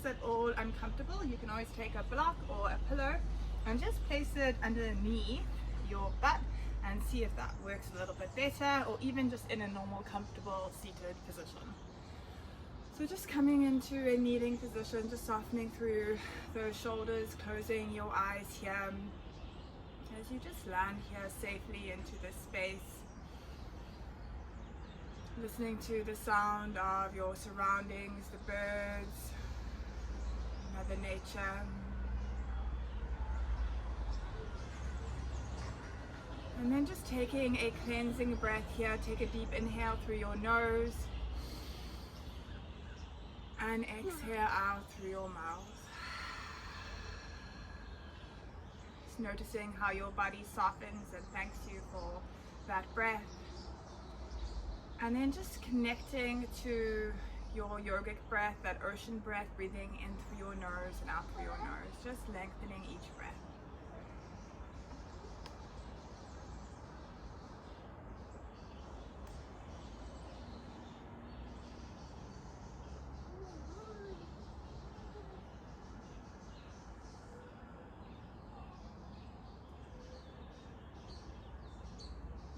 is at all uncomfortable, you can always take a block or a pillow and just place it underneath your butt and see if that works a little bit better, or even just in a normal comfortable seated position. So just coming into a kneeling position, just softening through those shoulders, closing your eyes here as you just land here safely into this space, listening to the sound of your surroundings, the birds, Mother Nature. And then just taking a cleansing breath here. Take a deep inhale through your nose and exhale out through your mouth. Just noticing how your body softens and thanks you for that breath. And then just connecting to your yogic breath, that ocean breath, breathing in through your nose and out through your nose, just lengthening each breath.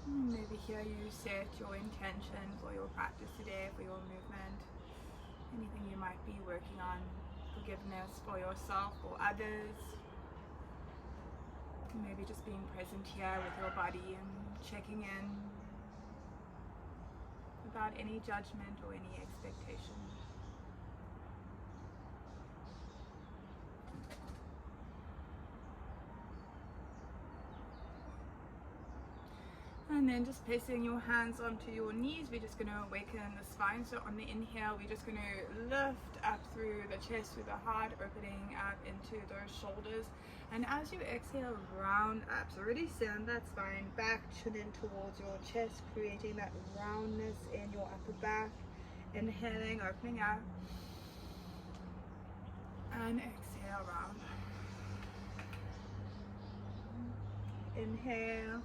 Maybe here you set your intention for your practice today, for your movement, anything you might be working on, forgiveness for yourself or others. Maybe just being present here with your body and checking in without any judgment or any expectation. And then just placing your hands onto your knees, we're just going to awaken the spine. So on the inhale, we're just going to lift up through the chest, through the heart, opening up into those shoulders. And as you exhale, round up. So really send that spine back, chin in towards your chest, creating that roundness in your upper back. Inhaling, opening up. And exhale, round. Inhale.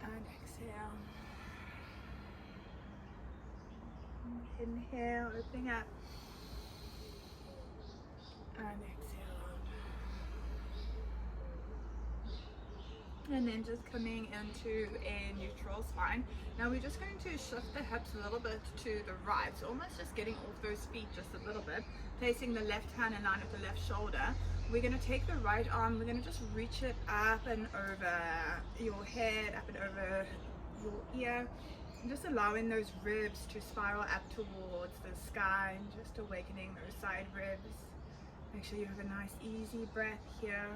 And exhale. Inhale, opening up. And exhale. And then just coming into a neutral spine. Now we're just going to shift the hips a little bit to the right. So almost just getting off those feet just a little bit. Placing the left hand in line with the left shoulder. We're going to take the right arm, we're going to just reach it up and over your head, up and over your ear, and just allowing those ribs to spiral up towards the sky and just awakening those side ribs. Make sure you have a nice easy breath here.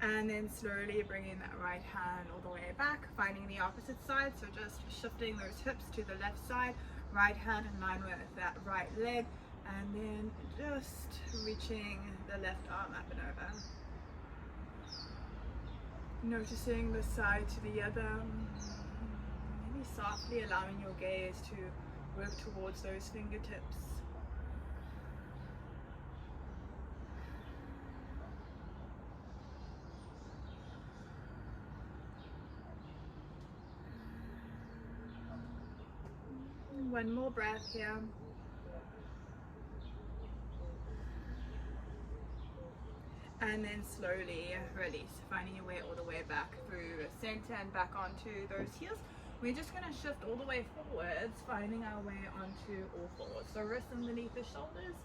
And then slowly bringing that right hand all the way back, finding the opposite side. So just shifting those hips to the left side, right hand in line with that right leg, and then just reaching the left arm up and over. Noticing the side to the other. Maybe softly allowing your gaze to work towards those fingertips. One more breath here. And then slowly release, finding your way all the way back through the center and back onto those heels. We're just going to shift all the way forwards, finding our way onto all fours. So wrists underneath the shoulders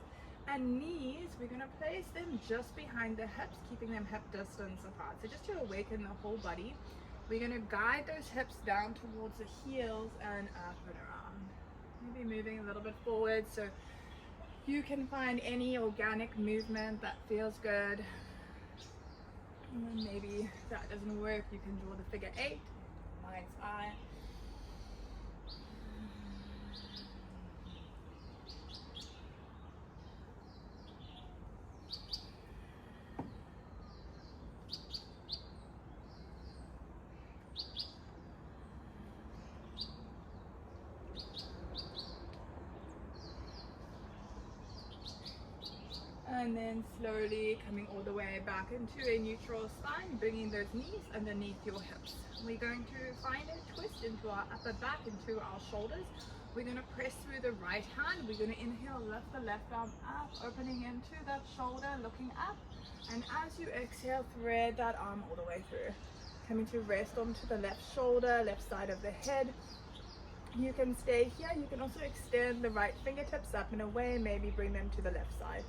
and knees, we're going to place them just behind the hips, keeping them hip distance apart. So just to awaken the whole body, we're going to guide those hips down towards the heels and up and around. Maybe moving a little bit forward so you can find any organic movement that feels good. And then maybe if that doesn't work, you can draw the figure 8, mind's eye. And then slowly coming all the way back into a neutral spine, bringing those knees underneath your hips. We're going to find a twist into our upper back, into our shoulders. We're going to press through the right hand. We're going to inhale, lift the left arm up, opening into that shoulder, looking up. And as you exhale, thread that arm all the way through. Coming to rest onto the left shoulder, left side of the head. You can stay here. You can also extend the right fingertips up and away, maybe bring them to the left side.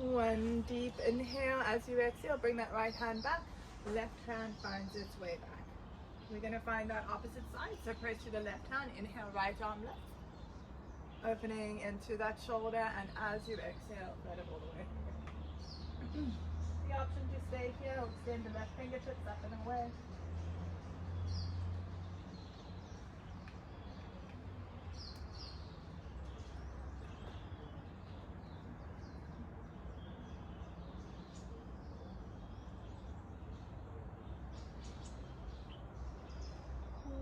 One deep inhale. As you exhale, bring that right hand back. Left hand finds its way back. We're going to find that opposite side. So press to the left hand. Inhale, right arm left. Opening into that shoulder. And as you exhale, let it all the way through. The option to stay here or extend the left fingertips up and away.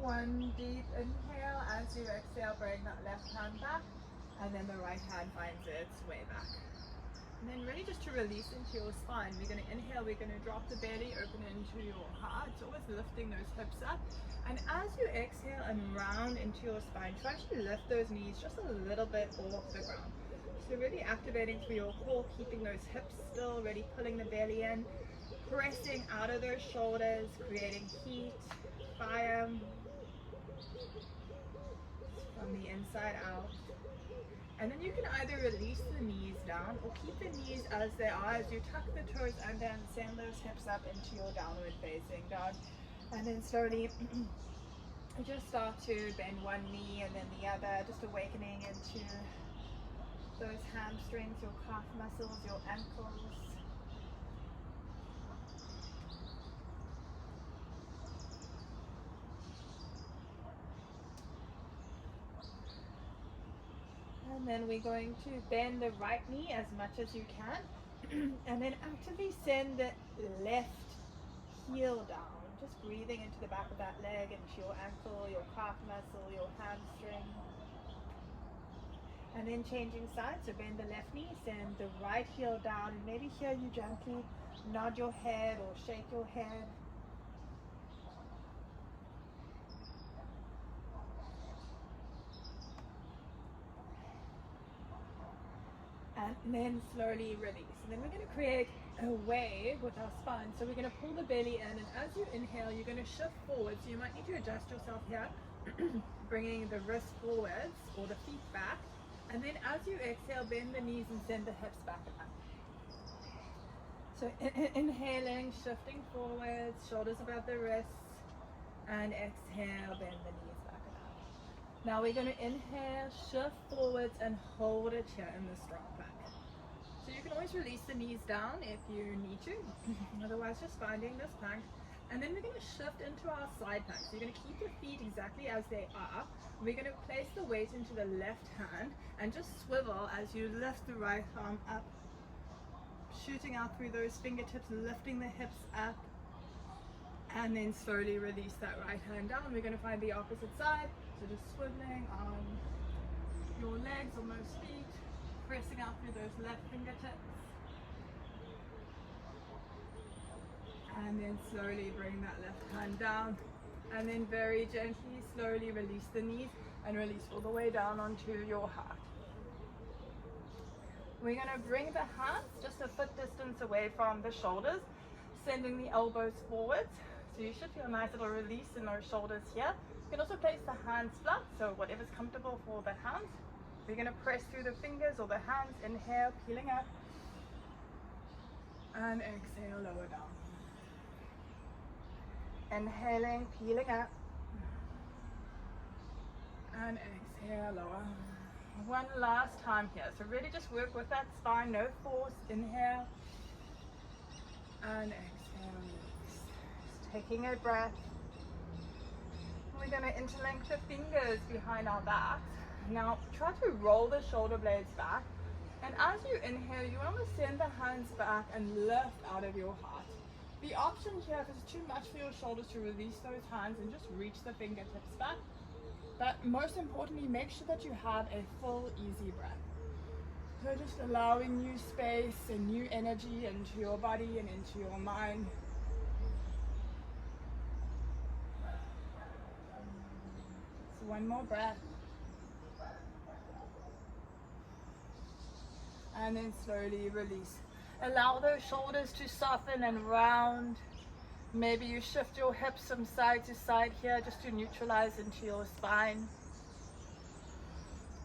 One deep inhale. As you exhale, bring that left hand back, and then the right hand finds its way back. And then really just to release into your spine, we're going to inhale, we're going to drop the belly, open into your heart. It's always lifting those hips up. And as you exhale and round into your spine, try to lift those knees just a little bit off the ground. So really activating through your core, keeping those hips still, really pulling the belly in, pressing out of those shoulders, creating heat, fire, from the inside out. And then you can either release the knees down or keep the knees as they are as you tuck the toes under and send those hips up into your downward facing dog. And then slowly just start to bend one knee and then the other, just awakening into those hamstrings, your calf muscles, your ankles. And then we're going to bend the right knee as much as you can. And then actively send the left heel down. Just breathing into the back of that leg, into your ankle, your calf muscle, your hamstring. And then changing sides, so bend the left knee, send the right heel down. And maybe here you gently nod your head or shake your head. And then slowly release. And then we're going to create a wave with our spine. So we're going to pull the belly in, and as you inhale, you're going to shift forward. So you might need to adjust yourself here, bringing the wrists forwards or the feet back. And then as you exhale, bend the knees and send the hips back up. So inhaling, shifting forwards, shoulders above the wrists, and exhale, bend the knees back and up. Now we're going to inhale, shift forwards, and hold it here in the strong plank. So you can always release the knees down if you need to, otherwise just finding this plank. And then we're going to shift into our side plank. So you're going to keep your feet exactly as they are. We're going to place the weight into the left hand and just swivel as you lift the right arm up, shooting out through those fingertips, lifting the hips up, and then slowly release that right hand down. We're going to find the opposite side. So just swiveling on your legs or most feet, pressing out through those left fingertips. And then slowly bring that left hand down. And then very gently, slowly release the knees and release all the way down onto your heart. We're going to bring the hands just a foot distance away from the shoulders, sending the elbows forwards. So you should feel a nice little release in those shoulders here. You can also place the hands flat, so whatever's comfortable for the hands. We're going to press through the fingers or the hands. Inhale, peeling up. And exhale, lower down. Inhaling, peeling up. And exhale, lower. One last time here. So really just work with that spine, no force. Inhale. And exhale, release. Just taking a breath. We're going to interlink the fingers behind our backs Now try to roll the shoulder blades back, and as you inhale you want to send the hands back and lift out of your heart. The option here, if it's too much for your shoulders, to release those hands and just reach the fingertips back. But most importantly, make sure that you have a full easy breath. So just allowing new space and new energy into your body and into your mind. So one more breath. And then slowly release. Allow those shoulders to soften and round. Maybe you shift your hips from side to side here just to neutralize into your spine.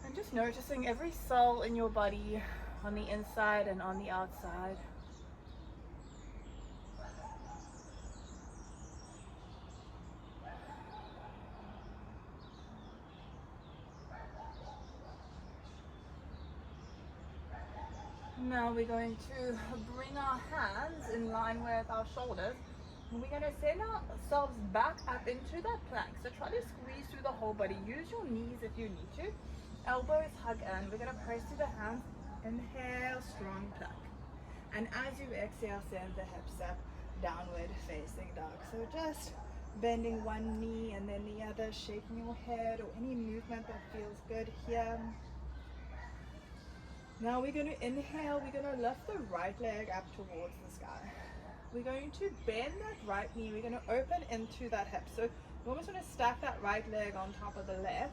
And just noticing every cell in your body on the inside and on the outside. Now we're going to bring our hands in line with our shoulders. And we're going to send ourselves back up into that plank. So try to squeeze through the whole body. Use your knees if you need to. Elbows hug in. We're going to press to the hands. Inhale, strong plank. And as you exhale, send the hips up, downward facing dog. So just bending one knee and then the other, shaking your head or any movement that feels good here. Now we're going to inhale, we're going to lift the right leg up towards the sky. We're going to bend that right knee, we're going to open into that hip. So we're almost going to stack that right leg on top of the left,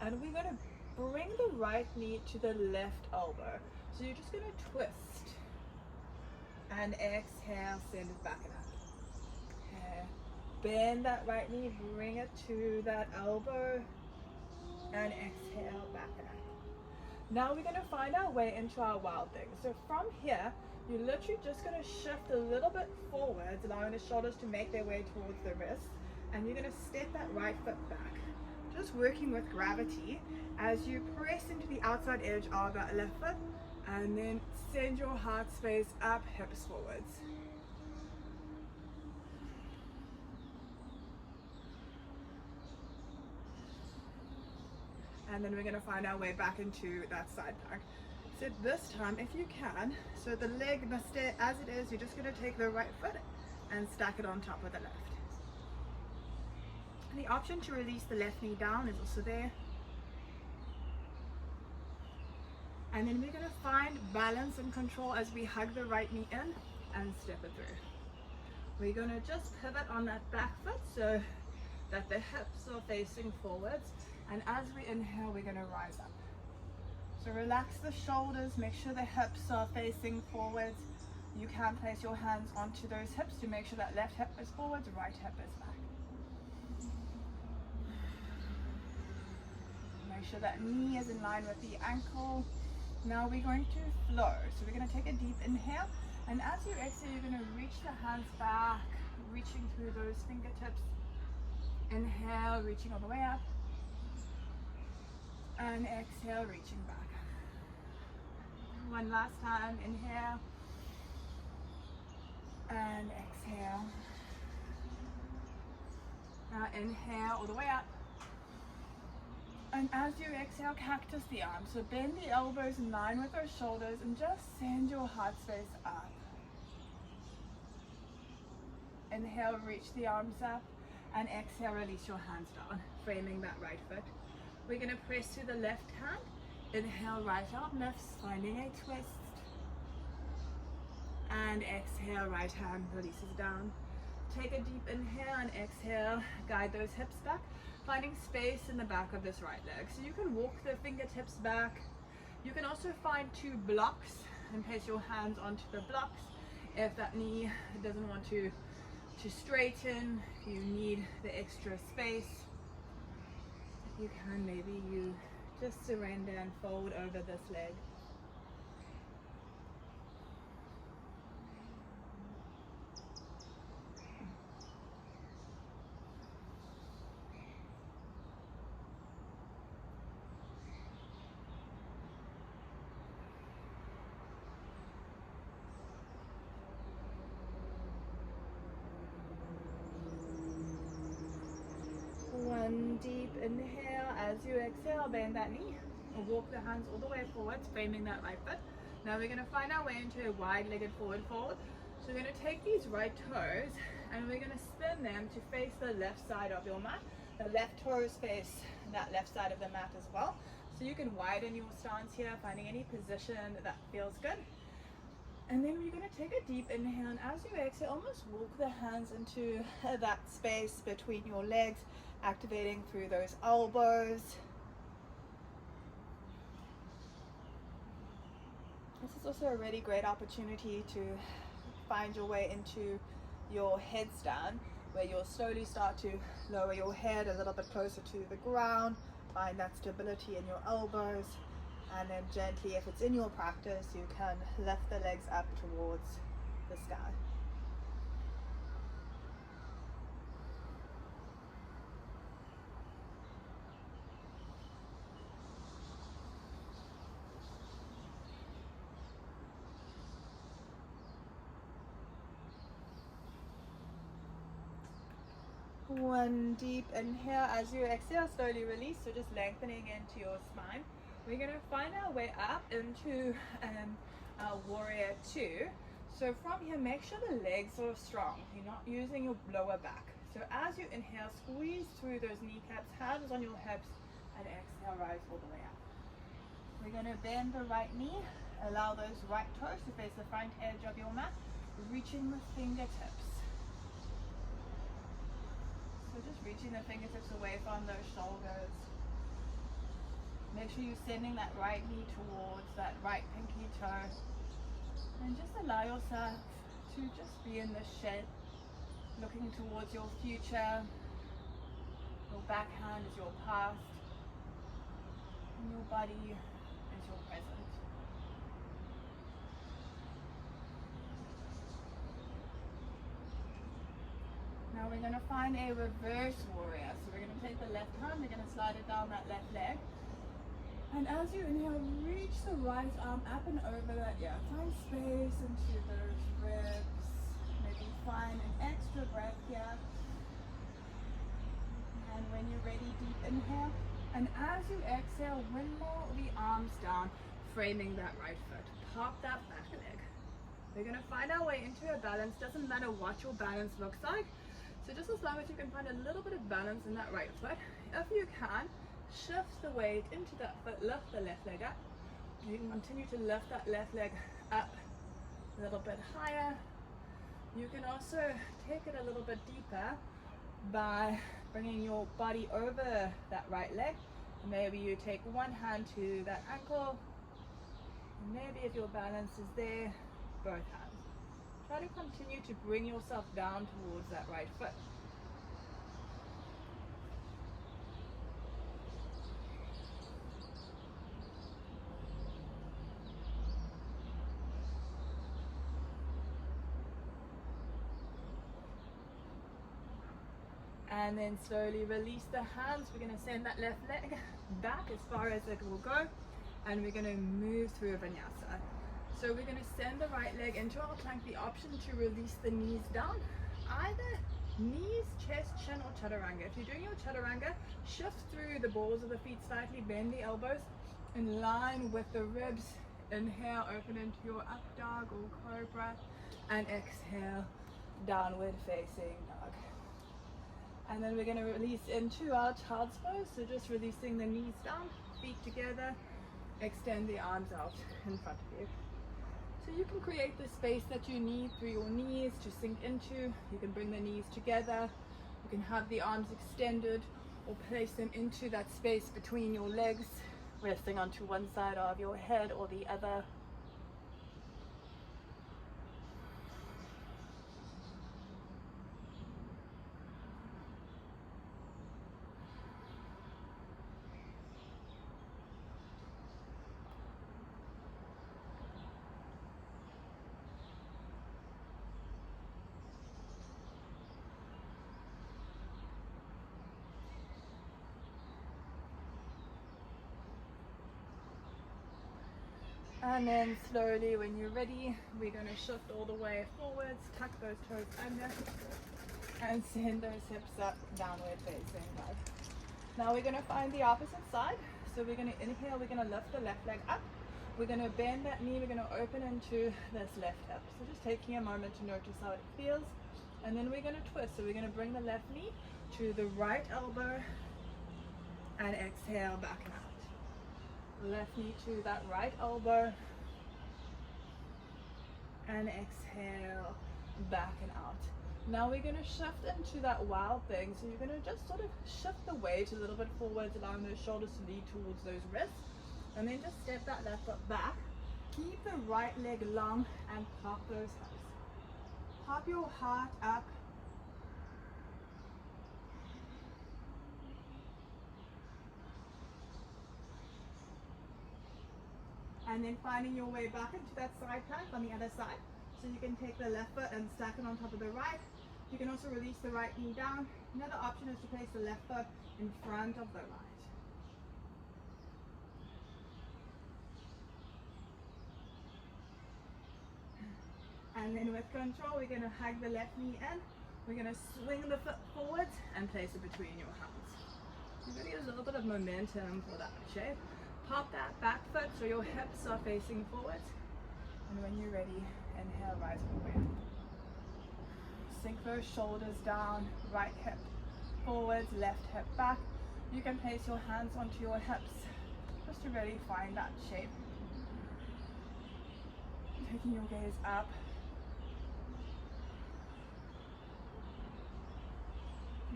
and we're going to bring the right knee to the left elbow. So you're just going to twist and exhale, send it back and up. Okay. Bend that right knee, bring it to that elbow, and exhale, back and up. Now we're going to find our way into our wild thing. So from here, you're literally just going to shift a little bit forwards, allowing the shoulders to make their way towards the wrists. And you're going to step that right foot back. Just working with gravity as you press into the outside edge of that left foot. And then send your heart space up, hips forwards. And then we're going to find our way back into that side plank. So this time, if you can, so the leg must stay as it is, you're just going to take the right foot and stack it on top of the left. And the option to release the left knee down is also there. And then we're going to find balance and control as we hug the right knee in and step it through. We're going to just pivot on that back foot so that the hips are facing forwards. And as we inhale, we're going to rise up. So relax the shoulders, make sure the hips are facing forwards. You can place your hands onto those hips to make sure that left hip is forwards, right hip is back. Make sure that knee is in line with the ankle. Now we're going to flow. So we're going to take a deep inhale. And as you exhale, you're going to reach the hands back, reaching through those fingertips. Inhale, reaching all the way up. And exhale, reaching back. One last time, inhale. And exhale. Now inhale all the way up. And as you exhale, cactus the arms. So bend the elbows in line with those shoulders and just send your heart space up. Inhale, reach the arms up. And exhale, release your hands down, framing that right foot. We're going to press to the left hand. Inhale, right arm lifts, finding a twist. And exhale, right hand releases down. Take a deep inhale and exhale, guide those hips back, finding space in the back of this right leg. So you can walk the fingertips back. You can also find two blocks and place your hands onto the blocks if that knee doesn't want to straighten, if you need the extra space. You can, maybe you just surrender and fold over this leg. One deep inhale as you exhale, bend that knee, or walk the hands all the way forwards, framing that right foot. Now we're going to find our way into a wide-legged forward fold. So we're going to take these right toes and we're going to spin them to face the left side of your mat. The left toes face that left side of the mat as well. So you can widen your stance here, finding any position that feels good. And then we're going to take a deep inhale, and as you exhale, almost walk the hands into that space between your legs, activating through those elbows. This is also a really great opportunity to find your way into your headstand, where you'll slowly start to lower your head a little bit closer to the ground, find that stability in your elbows, and then gently, if it's in your practice, you can lift the legs up towards the sky. One deep inhale. As you exhale, slowly release, so just lengthening into your spine. We're going to find our way up into our warrior two. So from here, make sure the legs are strong. You're not using your lower back. So as you inhale, squeeze through those kneecaps, hands on your hips, and exhale, rise all the way up. We're going to bend the right knee, allow those right toes to face the front edge of your mat, reaching the fingertips. So just reaching the fingertips away from those shoulders. Make sure you're sending that right knee towards that right pinky toe. And just allow yourself to just be in the shed, looking towards your future. Your backhand is your past, and your body is your present. Now we're going to find a reverse warrior. So we're going to take the left hand, we're going to slide it down that left leg. And as you inhale, reach the right arm up and over that ear. Find space into those ribs. Maybe find an extra breath here. And when you're ready, deep inhale. And as you exhale, windmill the arms down, framing that right foot. Pop that back leg. We're going to find our way into a balance. Doesn't matter what your balance looks like. So just as long as you can find a little bit of balance in that right foot, if you can, shift the weight into that foot, lift the left leg up. You can continue to lift that left leg up a little bit higher. You can also take it a little bit deeper by bringing your body over that right leg. Maybe you take one hand to that ankle. Maybe if your balance is there, both hands. Try to continue to bring yourself down towards that right foot. And then slowly release the hands. We're going to send that left leg back as far as it will go. And we're going to move through a vinyasa. So we're going to send the right leg into our plank. The option to release the knees down. Either knees, chest, chin, or chaturanga. If you're doing your chaturanga, shift through the balls of the feet slightly. Bend the elbows in line with the ribs. Inhale, open into your up dog or cobra. And exhale, downward facing dog. And then we're going to release into our child's pose. So just releasing the knees down, feet together, extend the arms out in front of you. So you can create the space that you need through your knees to sink into. You can bring the knees together. You can have the arms extended or place them into that space between your legs, resting onto one side of your head or the other. And then slowly, when you're ready, we're going to shift all the way forwards, tuck those toes under, and send those hips up, downward facing dog. Now we're going to find the opposite side. So we're going to inhale, we're going to lift the left leg up. We're going to bend that knee, we're going to open into this left hip. So just taking a moment to notice how it feels. And then we're going to twist. So we're going to bring the left knee to the right elbow and exhale back and out. Left knee to that right elbow and exhale back and out. Now we're going to shift into that wild thing. So you're going to just sort of shift the weight a little bit forwards, allowing those shoulders to lead towards those wrists. And then just step that left foot back. Keep the right leg long and pop those hips. Pop your heart up. And then finding your way back into that side plank on the other side. So you can take the left foot and stack it on top of the right. You can also release the right knee down. Another option is to place the left foot in front of the right. And then with control, we're going to hug the left knee in. We're going to swing the foot forwards and place it between your hands. So really use a little bit of momentum for that shape. Pop that back foot so your hips are facing forwards. And when you're ready, inhale, rise forward. Sink those shoulders down, right hip forwards, left hip back. You can place your hands onto your hips just to really find that shape. Taking your gaze up.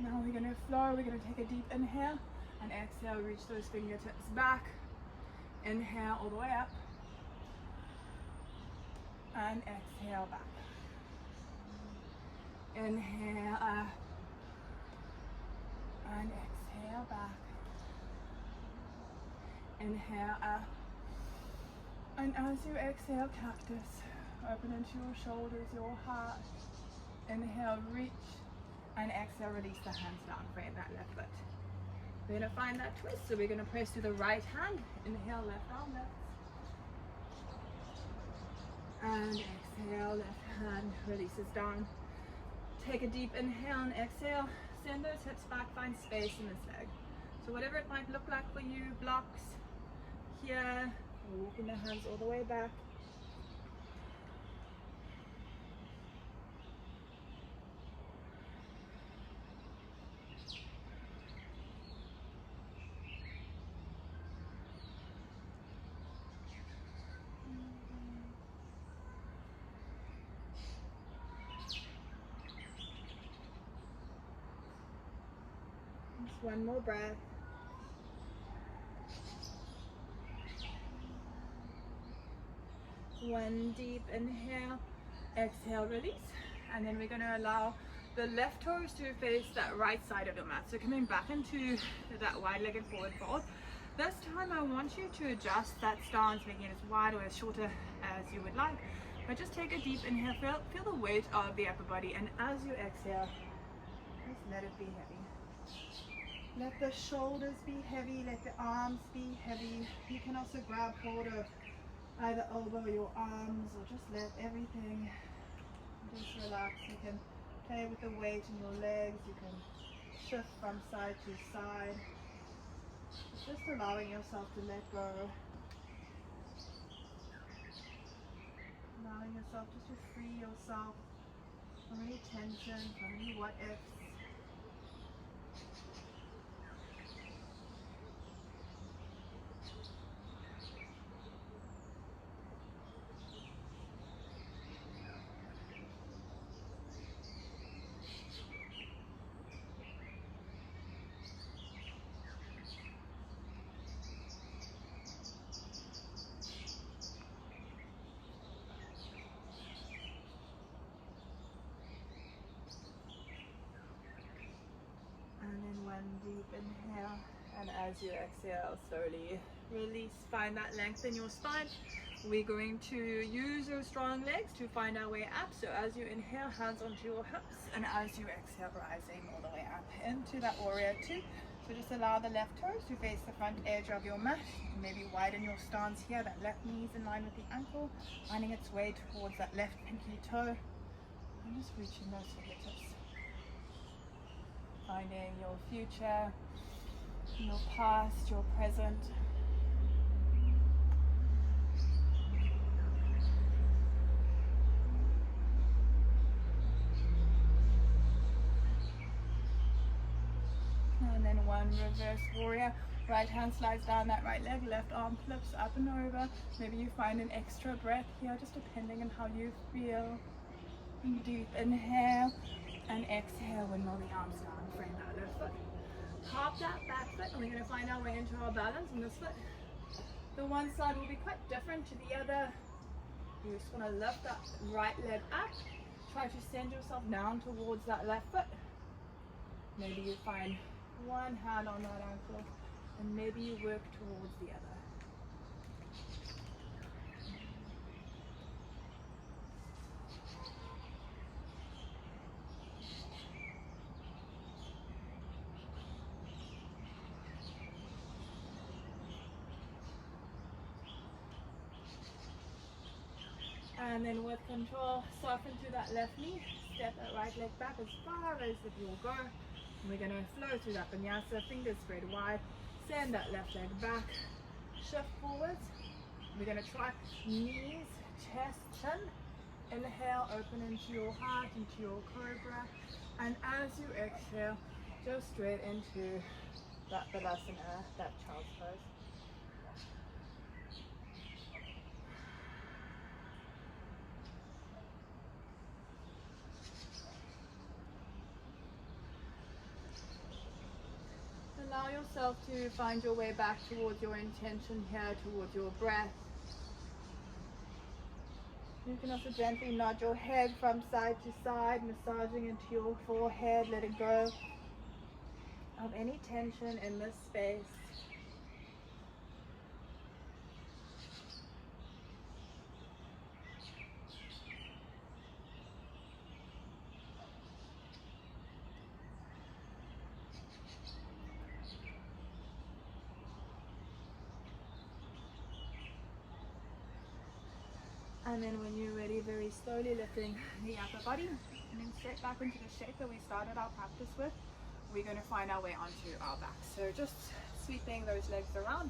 Now we're going to flow, we're going to take a deep inhale and exhale, reach those fingertips back. Inhale all the way up and exhale back. Inhale up and exhale back. Inhale up and as you exhale, cactus. Open into your shoulders, your heart. Inhale, reach. And exhale, release the hands down, frame that left foot. We're going to find that twist, so we're going to press to the right hand. Inhale, left arm lifts. And exhale, left hand releases down. Take a deep inhale and exhale. Send those hips back, find space in this leg. So whatever it might look like for you, blocks here, walking the hands all the way back. One more breath. One deep inhale, exhale, release. And then we're going to allow the left toes to face that right side of your mat. So coming back into that wide-legged forward fold. This time I want you to adjust that stance, making it as wide or as shorter as you would like. But just take a deep inhale, feel the weight of the upper body, and as you exhale, just let it be heavy. Let the shoulders be heavy, let the arms be heavy. You can also grab hold of either elbow, your arms, or just let everything just relax. You can play with the weight in your legs, you can shift from side to side. Just allowing yourself to let go. Allowing yourself just to free yourself from any tension, from any what ifs. One deep inhale, and as you exhale, slowly release. Find that length in your spine. We're going to use those strong legs to find our way up. So as you inhale, hands onto your hips, and as you exhale, rising all the way up into that warrior two. So just allow the left toes to face the front edge of your mat. Maybe widen your stance here. That left knee is in line with the ankle, finding its way towards that left pinky toe, and just reaching those fingertips. Finding your future your past, your present. And then one reverse warrior. Right hand slides down that right leg, left arm flips up and over. Maybe you find an extra breath here, just depending on how you feel. Deep inhale and exhale, windmill the arms down, frame that left foot. Hop that back foot, and we're going to find our way into our balance on this foot. The one side will be quite different to the other. You just want to lift that right leg up. Try to send yourself down towards that left foot. Maybe you find one hand on that ankle, and maybe you work towards the other. And then with control, soften through that left knee, step that right leg back as far as it will go. And we're going to flow through that vinyasa, fingers spread wide, send that left leg back, shift forwards. We're going to try knees, chest, chin. Inhale, open into your heart, into your cobra. And as you exhale, go straight into that Balasana, that child's pose. Allow yourself to find your way back towards your intention here, towards your breath. You can also gently nod your head from side to side, massaging into your forehead, letting go of any tension in this space. And then when you're ready, very slowly lifting the upper body and then straight back into the shape that we started our practice with. We're going to find our way onto our back. So just sweeping those legs around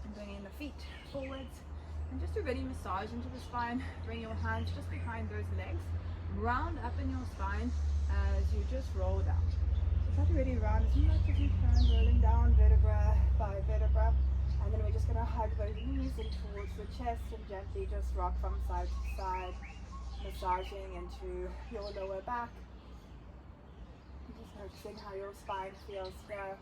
and bringing the feet forwards. And just to really massage into the spine, bring your hands just behind those legs. Round up in your spine as you just roll down. So try to really round as much as you can, rolling down vertebra by vertebra. And then we're just going to hug those knees in towards the chest and gently just rock from side to side, massaging into your lower back. Just noticing how your spine feels here.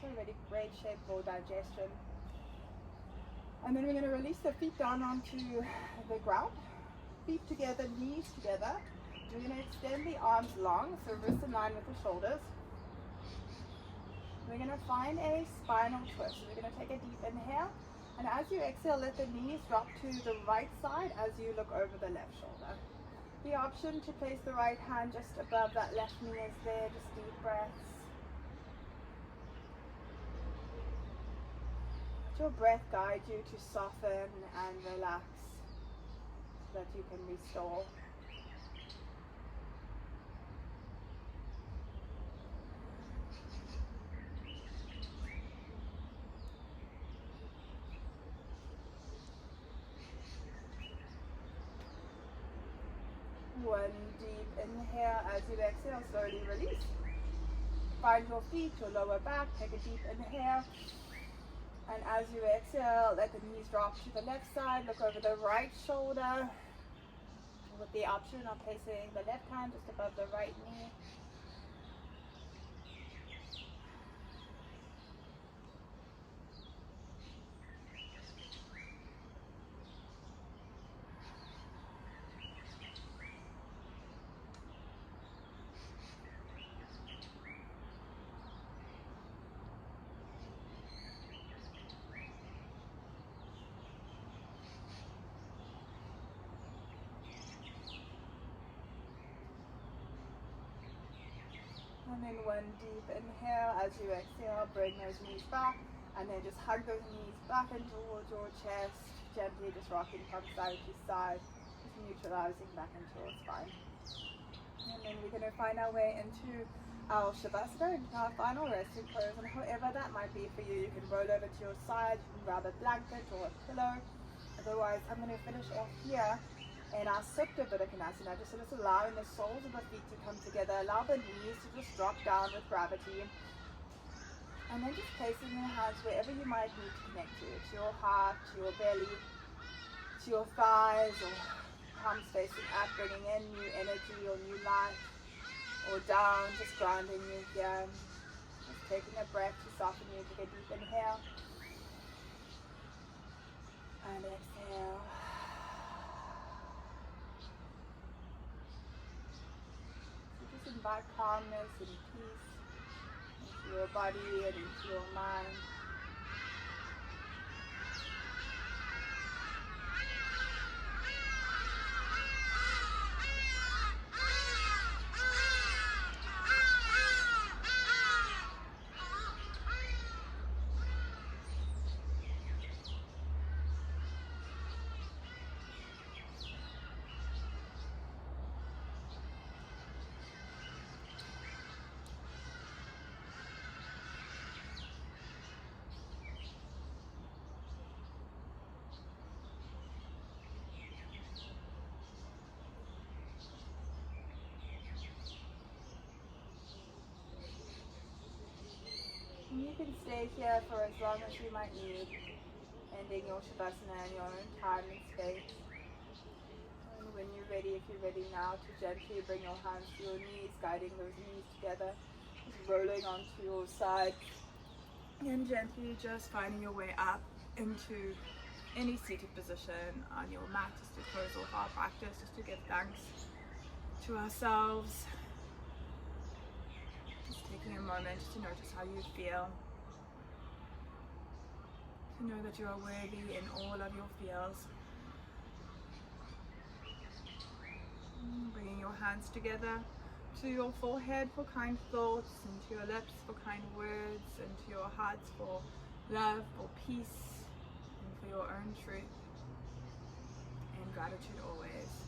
So really great shape for digestion. And then we're going to release the feet down onto the ground. Feet together, knees together. We're going to extend the arms long, so wrists in line with the shoulders. We're going to find a spinal twist. So we're going to take a deep inhale. And as you exhale, let the knees drop to the right side as you look over the left shoulder. The option to place the right hand just above that left knee is there. Just deep breaths. Let your breath guide you to soften and relax so that you can restore. One deep inhale. As you exhale, slowly release. Find your feet, your lower back. Take a deep inhale. And as you exhale, let the knees drop to the left side. Look over the right shoulder with the option of placing the left hand just above the right knee. And then one deep inhale. As you exhale, bring those knees back. And then just hug those knees back and towards your chest. Gently just rocking from side to side. Just neutralizing back into your spine. And then we're going to find our way into our Shavasana into our final resting pose, and however that might be for you, you can roll over to your side, you can grab a blanket or a pillow. Otherwise, I'm going to finish off here in our Supta Baddha Konasana, just allowing the soles of the feet to come together, allow the knees to just drop down with gravity, and then just placing your hands wherever you might need to connect to your heart, to your belly, to your thighs, or palms facing up, bringing in new energy or new life, or down, just grounding you here. Just taking a breath to soften you. Take a deep inhale and exhale. So just invite calmness and peace into your body and into your mind. And you can stay here for as long as you might need, ending your Shavasana in your own time and space. And when you're ready, if you're ready now, to gently bring your hands to your knees, guiding those knees together, just rolling onto your side, and gently just finding your way up into any seated position on your mat, just to close off our practice, just to give thanks to ourselves. Just taking a moment just to notice how you feel, to know that you are worthy in all of your feels. Bringing your hands together to your forehead for kind thoughts, and to your lips for kind words, and to your hearts for love, for peace, and for your own truth and gratitude always.